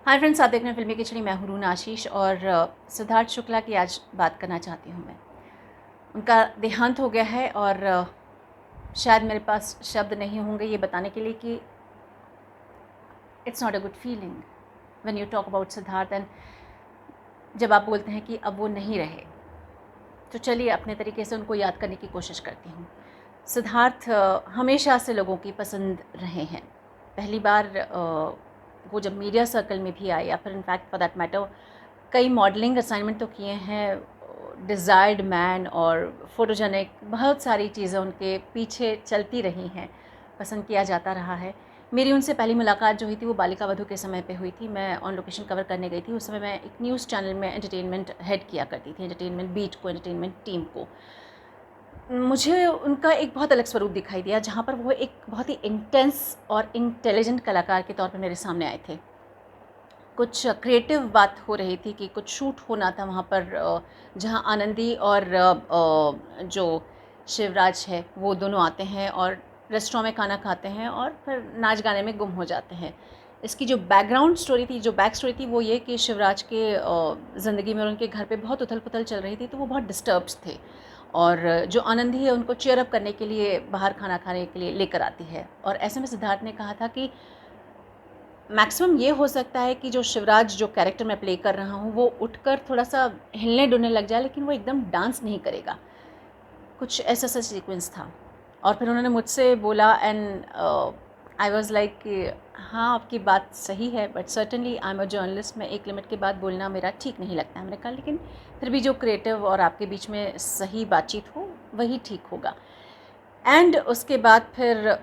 Hi friends, आप देख रहे हैं फिल्मी खिचड़ी। मैं हूं रूना आशीष और सिद्धार्थ शुक्ला की आज बात करना चाहती हूं मैं। उनका देहांत हो गया है और शायद मेरे पास शब्द नहीं होंगे ये बताने के लिए कि it's not a good feeling when you talk about Siddharth. And जब आप बोलते हैं कि अब वो नहीं रहे, तो चलिए अपने तरीके से उनको याद करने की कोशिश करती हूँ। सिद्धार्थ हमेशा से लोगों की पसंद रहे हैं। पहली बार वो जब मीडिया सर्कल में भी आए, या फिर इनफैक्ट फॉर दैट मैटर कई मॉडलिंग असाइनमेंट तो किए हैं, डिज़ायर्ड मैन और फोटोजेनिक, बहुत सारी चीज़ें उनके पीछे चलती रही हैं, पसंद किया जाता रहा है। मेरी उनसे पहली मुलाकात जो हुई थी वो बालिका वधू के समय पे हुई थी। मैं ऑन लोकेशन कवर करने गई थी। उस समय मैं एक न्यूज़ चैनल में एंटरटेनमेंट हेड किया करती थी, एंटरटेनमेंट बीट को, एंटरटेनमेंट टीम को। मुझे उनका एक बहुत अलग स्वरूप दिखाई दिया, जहाँ पर वो एक बहुत ही इंटेंस और इंटेलिजेंट कलाकार के तौर पर मेरे सामने आए थे। कुछ क्रिएटिव बात हो रही थी कि कुछ शूट होना था वहाँ पर, जहाँ आनंदी और जो शिवराज है वो दोनों आते हैं और रेस्टोरेंट में खाना खाते हैं और फिर नाच गाने में गुम हो जाते हैं। इसकी जो बैकग्राउंड स्टोरी थी, जो बैक स्टोरी थी, वो ये कि शिवराज के ज़िंदगी में और उनके घर पे बहुत उथल पुथल चल रही थी, तो वो बहुत डिस्टर्ब्ड थे। और जो आनंदी है उनको चेयर अप करने के लिए बाहर खाना खाने के लिए लेकर आती है। और ऐसे में सिद्धार्थ ने कहा था कि मैक्सिमम ये हो सकता है कि जो शिवराज, जो कैरेक्टर मैं प्ले कर रहा हूँ, वो उठकर थोड़ा सा हिलने डुलने लग जाए, लेकिन वो एकदम डांस नहीं करेगा। कुछ ऐसा सा सीक्वेंस था। और फिर उन्होंने मुझसे बोला एंड आई वाज लाइक कि हाँ, आपकी बात सही है, but certainly I am a journalist, मैं एक लिमिट के बाद बोलना मेरा ठीक नहीं लगता है। मैंने कहा लेकिन फिर भी जो क्रिएटिव और आपके बीच में सही बातचीत हो वही ठीक होगा। एंड उसके बाद फिर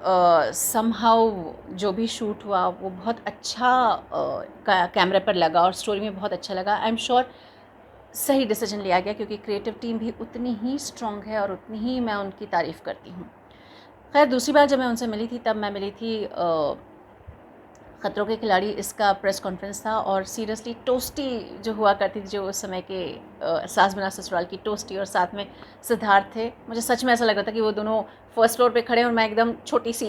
समहाउ जो भी शूट हुआ वो बहुत अच्छा कैमरे पर लगा और स्टोरी में बहुत अच्छा लगा। आई एम श्योर सही डिसीजन लिया गया, क्योंकि क्रिएटिव टीम भी उतनी ही स्ट्रॉन्ग है और उतनी ही मैं उनकी तारीफ़ करती हूँ। खैर, दूसरी बार जब मैं उनसे मिली थी तब मैं मिली थी खतरों के खिलाड़ी इसका प्रेस कॉन्फ्रेंस था, और सीरियसली टोस्टी जो हुआ करती थी, जो उस समय के सास बना ससुराल की टोस्टी, और साथ में सिद्धार्थ थे। मुझे सच में ऐसा लग रहा था कि वो दोनों फर्स्ट फ्लोर पे खड़े और मैं एकदम छोटी सी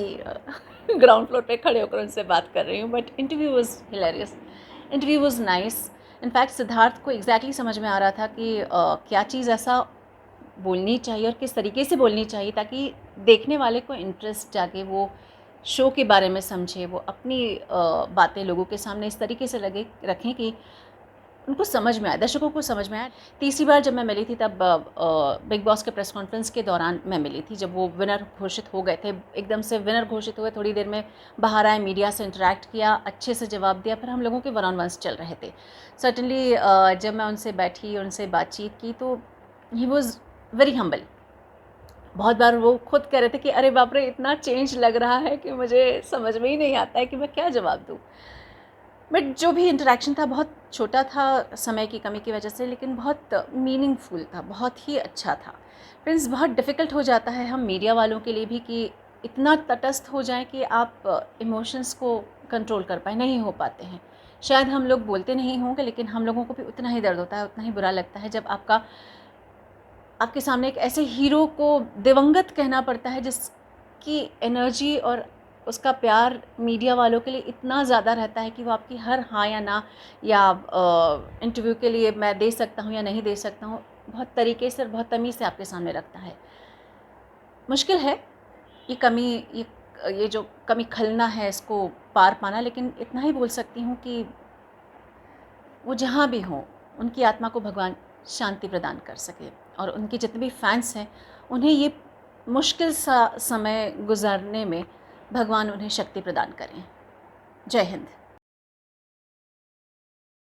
ग्राउंड फ्लोर पे खड़े होकर उनसे बात कर रही हूँ। But interview was hilarious, interview was nice. In fact Siddharth को एग्जैक्टली समझ में आ रहा था कि क्या चीज़ ऐसा बोलनी चाहिए और किस तरीके से बोलनी चाहिए ताकि देखने वाले को इंटरेस्ट जागे, वो शो के बारे में समझे, वो अपनी बातें लोगों के सामने इस तरीके से लगे रखें कि उनको समझ में आए, दर्शकों को समझ में आए। तीसरी बार जब मैं मिली थी तब बिग बॉस के प्रेस कॉन्फ्रेंस के दौरान मैं मिली थी, जब वो विनर घोषित हो गए थे। एकदम से विनर घोषित हुए, थोड़ी देर में बाहर आए, मीडिया से इंटरेक्ट किया, अच्छे से जवाब दिया, फिर हम लोगों के वन ऑन वंस चल रहे थे। सर्टनली जब मैं उनसे बैठी, उनसे बातचीत की, तो ही वॉज़ वेरी हम्बल। बहुत बार वो खुद कह रहे थे कि अरे बाप रे, इतना चेंज लग रहा है कि मुझे समझ में ही नहीं आता है कि मैं क्या जवाब दूँ। बट जो भी इंटरेक्शन था बहुत छोटा था समय की कमी की वजह से, लेकिन बहुत मीनिंगफुल था, बहुत ही अच्छा था। फ्रेंड्स, बहुत डिफ़िकल्ट हो जाता है हम मीडिया वालों के लिए भी कि इतना तटस्थ हो जाएं कि आप इमोशंस को कंट्रोल कर पाए, नहीं हो पाते हैं। शायद हम लोग बोलते नहीं होंगे, लेकिन हम लोगों को भी उतना ही दर्द होता है, उतना ही बुरा लगता है जब आपके सामने एक ऐसे हीरो को दिवंगत कहना पड़ता है जिसकी एनर्जी और उसका प्यार मीडिया वालों के लिए इतना ज़्यादा रहता है कि वो आपकी हर हाँ या ना, या इंटरव्यू के लिए मैं दे सकता हूँ या नहीं दे सकता हूँ, बहुत तरीके से और बहुत तमीज़ से आपके सामने रखता है। मुश्किल है ये कमी, ये जो कमी खलना है, इसको पार पाना। लेकिन इतना ही बोल सकती हूँ कि वो जहाँ भी हों, उनकी आत्मा को भगवान शांति प्रदान कर सके, और उनके जितने भी फैंस हैं उन्हें ये मुश्किल सा समय गुजारने में भगवान उन्हें शक्ति प्रदान करें। जय हिंद।